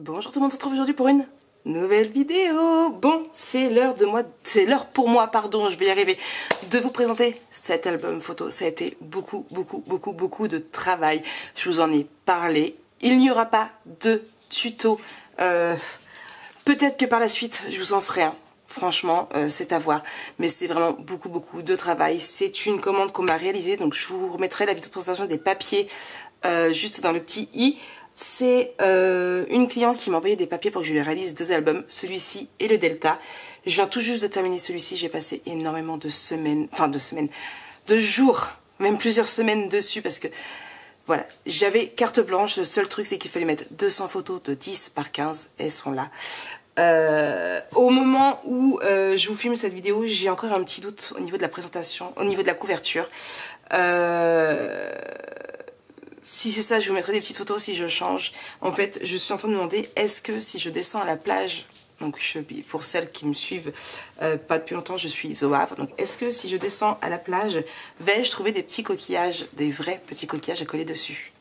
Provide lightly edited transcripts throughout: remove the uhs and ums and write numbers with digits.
Bonjour tout le monde, on se retrouve aujourd'hui pour une nouvelle vidéo. Bon, c'est l'heure pour moi, pardon, je vais y arriver, de vous présenter cet album photo. Ça a été beaucoup de travail. Je vous en ai parlé. Il n'y aura pas de tuto. Peut-être que par la suite, je vous en ferai un. Franchement, c'est à voir. Mais c'est vraiment beaucoup de travail. C'est une commande qu'on m'a réalisée. Donc, je vous remettrai la vidéo de présentation des papiers juste dans le petit i. C'est une cliente qui m'a envoyé des papiers pour que je lui réalise 2 albums, celui-ci et le Delta. Je viens tout juste de terminer celui-ci, j'ai passé énormément de jours, même plusieurs semaines dessus parce que voilà, j'avais carte blanche. Le seul truc c'est qu'il fallait mettre 200 photos de 10 par 15, elles sont là. Au moment où je vous filme cette vidéo, j'ai encore un petit doute au niveau de la présentation, au niveau de la couverture. Si c'est ça, je vous mettrai des petites photos si je change. En fait, je suis en train de me demander, est-ce que si je descends à la plage, donc pour celles qui me suivent pas depuis longtemps, je suis au Havre, donc est-ce que si je descends à la plage, vais-je trouver des petits coquillages, des vrais petits coquillages à coller dessus?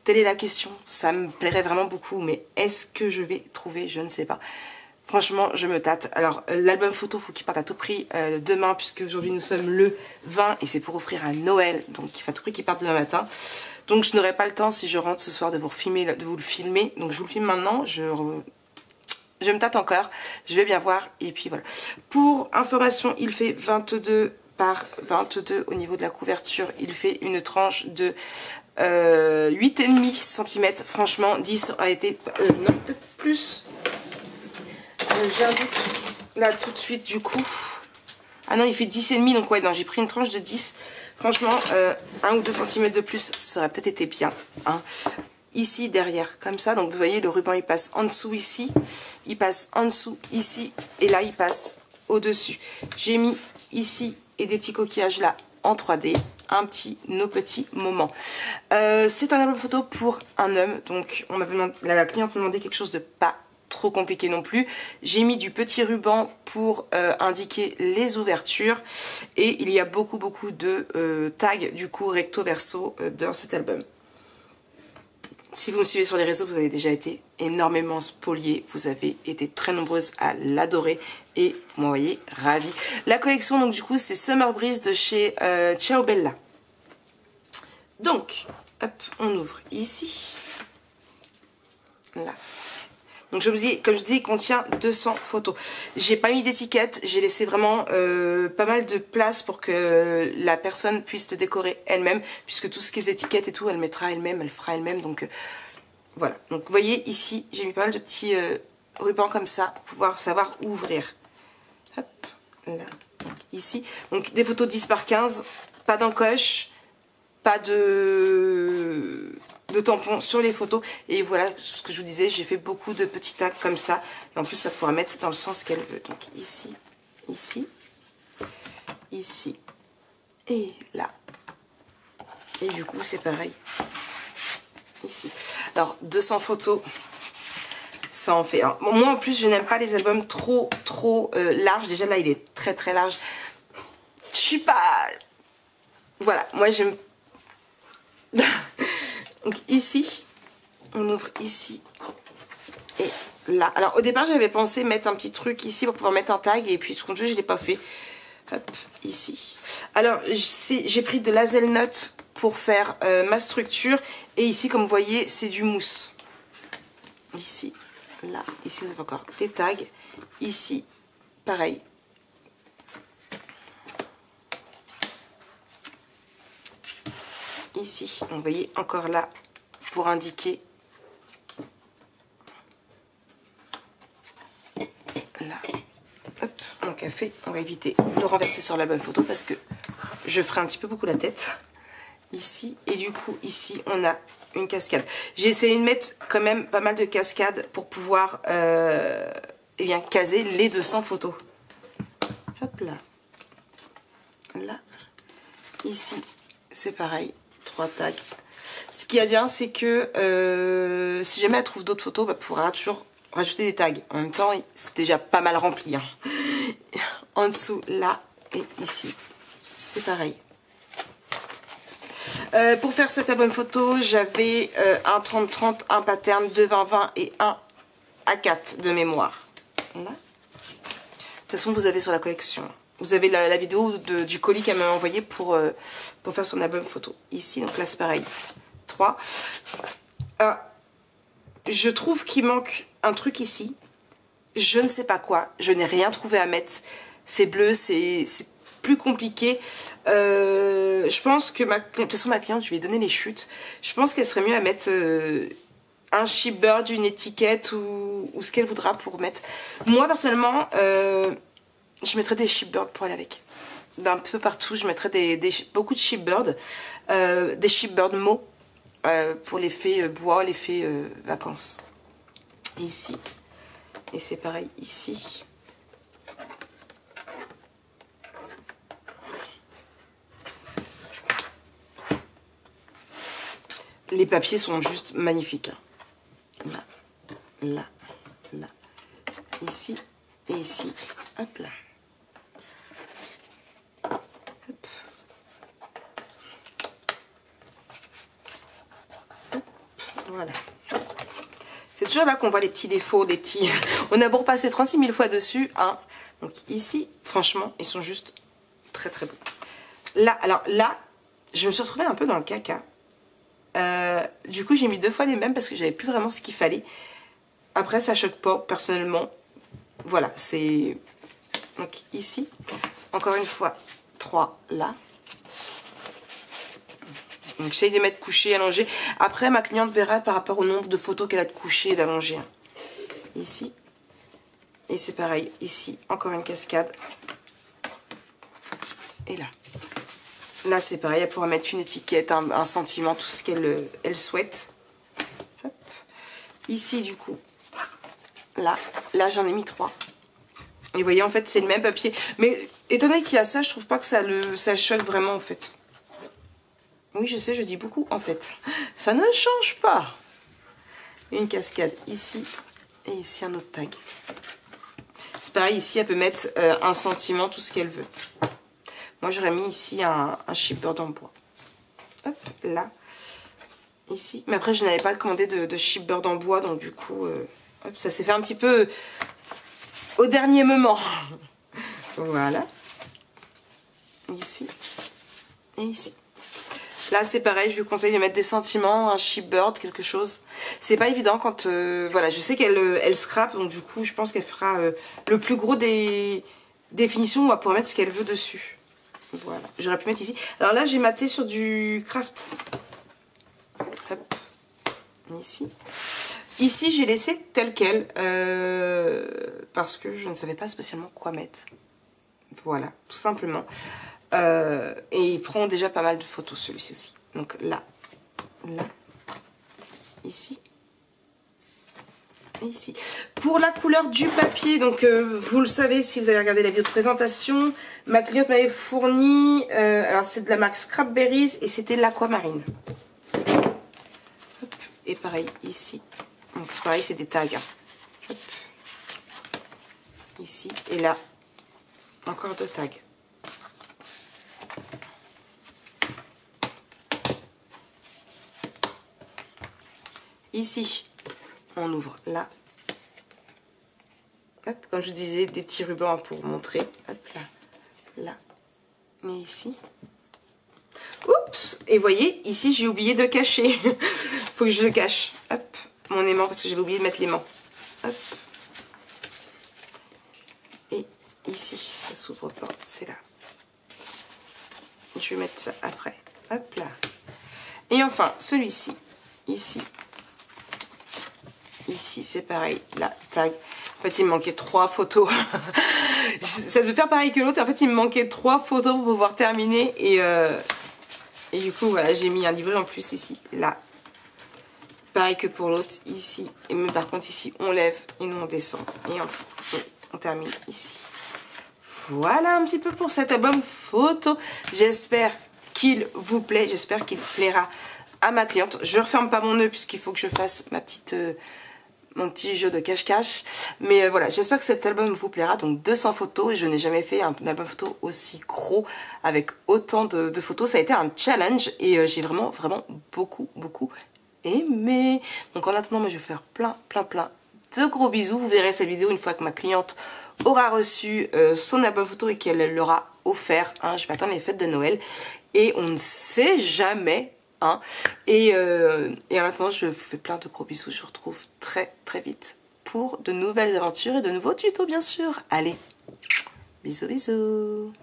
Telle est la question, ça me plairait vraiment beaucoup, mais est-ce que je vais trouver? Je ne sais pas. Franchement, je me tâte. Alors, l'album photo, faut qu'il parte à tout prix demain, puisque aujourd'hui nous sommes le 20 et c'est pour offrir à Noël, donc il faut à tout prix qu'il parte demain matin. Donc je n'aurai pas le temps si je rentre ce soir de vous le filmer. Donc je vous le filme maintenant. Je me tâte encore. Je vais bien voir. Et puis voilà. Pour information, il fait 22 par 22 au niveau de la couverture. Il fait une tranche de 8,5 cm. Franchement, 10 a été... non, peut-être plus. J'ai un doute là tout de suite du coup. Ah non, il fait 10,5. Donc ouais, non, j'ai pris une tranche de 10. Franchement, 1 ou 2 cm de plus, ça aurait peut-être été bien. Hein. Ici, derrière, comme ça. Donc, vous voyez, le ruban, il passe en dessous ici. Il passe en dessous ici. Et là, il passe au-dessus. J'ai mis ici et des petits coquillages là en 3D. Nos petits moments. C'est un album photo pour un homme. Donc, la cliente m'a demandé quelque chose de pas trop compliqué non plus. J'ai mis du petit ruban pour indiquer les ouvertures et il y a beaucoup de tags du coup recto verso dans cet album. Si vous me suivez sur les réseaux, vous avez déjà été énormément spoliés, vous avez été très nombreuses à l'adorer et vous m'envoyez ravie. La collection donc du coup c'est Summer Breeze de chez Ciao Bella. Donc hop, on ouvre ici, là. Donc comme je dis, il contient 200 photos. J'ai pas mis d'étiquette, j'ai laissé vraiment pas mal de place pour que la personne puisse le décorer elle-même, puisque tout ce qui est étiquettes et tout, elle mettra elle-même, elle fera elle-même. Donc voilà. Donc vous voyez ici, j'ai mis pas mal de petits rubans comme ça pour pouvoir savoir où ouvrir. Hop, là, donc, ici. Donc des photos 10 par 15, pas d'encoche, pas de tampons sur les photos. Et voilà ce que je vous disais, j'ai fait beaucoup de petits tags comme ça. Et en plus, ça pourra mettre dans le sens qu'elle veut. Donc ici, ici, ici et là. Et du coup, c'est pareil ici. Alors, 200 photos, ça en fait. Bon, moi, en plus, je n'aime pas les albums trop larges. Déjà, là, il est très large. Je suis pas... Voilà, moi, j'aime... Donc ici, on ouvre ici et là. Alors au départ j'avais pensé mettre un petit truc ici pour pouvoir mettre un tag et puis ce qu'on veut je ne l'ai pas fait. Hop, ici. Alors j'ai pris de l'hazelnut pour faire ma structure et ici comme vous voyez c'est du mousse. Ici, là, ici vous avez encore des tags. Ici, pareil. Ici, vous voyez encore là pour indiquer là. Hop, mon café, on va éviter de renverser sur la bonne photo parce que je ferai un petit peu beaucoup la tête ici. Et du coup ici on a une cascade. J'ai essayé de mettre quand même pas mal de cascades pour pouvoir eh bien, caser les 200 photos. Hop là. Là. Ici c'est pareil. 3 tags. Ce qui est bien, c'est que si jamais elle trouve d'autres photos, elle pourra toujours rajouter des tags. En même temps, c'est déjà pas mal rempli. Hein. En dessous, là et ici, c'est pareil. Pour faire cet album photo, j'avais un 30-30, un pattern, 2 20-20 et un A4 de mémoire. Là. De toute façon, vous avez sur la collection. Vous avez la vidéo du colis qu'elle m'a envoyé pour faire son album photo. Ici, donc là c'est pareil. 3. Je trouve qu'il manque un truc ici. Je ne sais pas quoi. Je n'ai rien trouvé à mettre. C'est bleu, c'est plus compliqué. Je pense que de toute façon ma cliente, je lui ai donné les chutes. Je pense qu'elle serait mieux à mettre un chipboard, une étiquette ou ce qu'elle voudra pour mettre. Moi personnellement, je mettrais des chipboards pour aller avec. D'un peu partout, je mettrais beaucoup de chipboards. Des chipboards mots pour l'effet bois, l'effet vacances. Ici. Et c'est pareil ici. Les papiers sont juste magnifiques. Là, là, là. Ici et ici. Hop là. Hop. Hop. Voilà. C'est toujours là qu'on voit les petits défauts, les petits... On a beau repasser 36 000 fois dessus. Hein. Donc ici, franchement, ils sont juste très très beaux. Là, alors là, je me suis retrouvée un peu dans le caca. Du coup, j'ai mis 2 fois les mêmes parce que j'avais plus vraiment ce qu'il fallait. Après, ça choque pas, personnellement. Voilà, c'est... Donc ici, encore une fois, 3 là. Donc j'essaye de mettre couché, allongé. Après, ma cliente verra par rapport au nombre de photos qu'elle a de couché et d'allongé. Ici. Et c'est pareil, ici, encore une cascade. Et là. Là, c'est pareil, elle pourra mettre une étiquette, un sentiment, tout ce qu'elle souhaite. Hop. Ici, du coup, là j'en ai mis 3. Et vous voyez, en fait, c'est le même papier. Mais étant donné qu'il y a ça, je trouve pas que ça choque vraiment, en fait. Oui, je sais, je dis beaucoup, en fait. Ça ne change pas. Une cascade ici, et ici, un autre tag. C'est pareil, ici, elle peut mettre un sentiment, tout ce qu'elle veut. Moi, j'aurais mis ici un chipboard en bois. Hop, là. Ici. Mais après, je n'avais pas commandé de chipboard en bois. Donc, du coup, hop, ça s'est fait un petit peu au dernier moment. Voilà. Ici. Et ici. Là, c'est pareil. Je lui conseille de mettre des sentiments, un chipboard, quelque chose. C'est pas évident quand... voilà, je sais qu'elle scrape. Donc, du coup, je pense qu'elle fera le plus gros des définitions. On va pouvoir mettre ce qu'elle veut dessus. Voilà, j'aurais pu mettre ici. Alors là, j'ai maté sur du craft. Hop, ici. Ici, j'ai laissé tel quel parce que je ne savais pas spécialement quoi mettre. Voilà, tout simplement. Et il prend déjà pas mal de photos, celui-ci aussi. Donc là, là, ici. Ici. Pour la couleur du papier, donc vous le savez si vous avez regardé la vidéo de présentation, ma cliente m'avait fourni, alors c'est de la marque Scrapberries et c'était l'aquamarine. Et pareil ici, donc c'est pareil, c'est des tags. Hop. Ici et là, encore 2 tags. Ici, on ouvre là. Hop, comme je vous disais, des petits rubans pour montrer. Hop là, là, mais ici. Oups, et vous voyez, ici j'ai oublié de cacher. Faut que je le cache. Hop, mon aimant parce que j'avais oublié de mettre l'aimant. Hop. Et ici, ça s'ouvre pas, c'est là. Je vais mettre ça après. Hop là. Et enfin, celui-ci, ici. Ici, c'est pareil, là, tag. En fait, il me manquait 3 photos. Ça devait faire pareil que l'autre. En fait, il me manquait 3 photos pour pouvoir terminer. Et du coup, voilà, j'ai mis un livret en plus ici, là. Pareil que pour l'autre, ici. Mais par contre, ici, on lève et nous, on descend. Et on termine ici. Voilà un petit peu pour cet album photo. J'espère qu'il vous plaît. J'espère qu'il plaira à ma cliente. Je ne referme pas mon nœud puisqu'il faut que je fasse mon petit jeu de cache-cache. Mais voilà, j'espère que cet album vous plaira. Donc 200 photos. Je n'ai jamais fait un album photo aussi gros avec autant de photos. Ça a été un challenge et j'ai vraiment beaucoup aimé. Donc en attendant, moi je vais faire plein de gros bisous. Vous verrez cette vidéo une fois que ma cliente aura reçu son album photo et qu'elle l'aura offert. Hein. Je vais attendre les fêtes de Noël. Et on ne sait jamais. Hein. Et en attendant, je vous fais plein de gros bisous. Je vous retrouve très très vite pour de nouvelles aventures et de nouveaux tutos bien sûr. Allez, bisous bisous.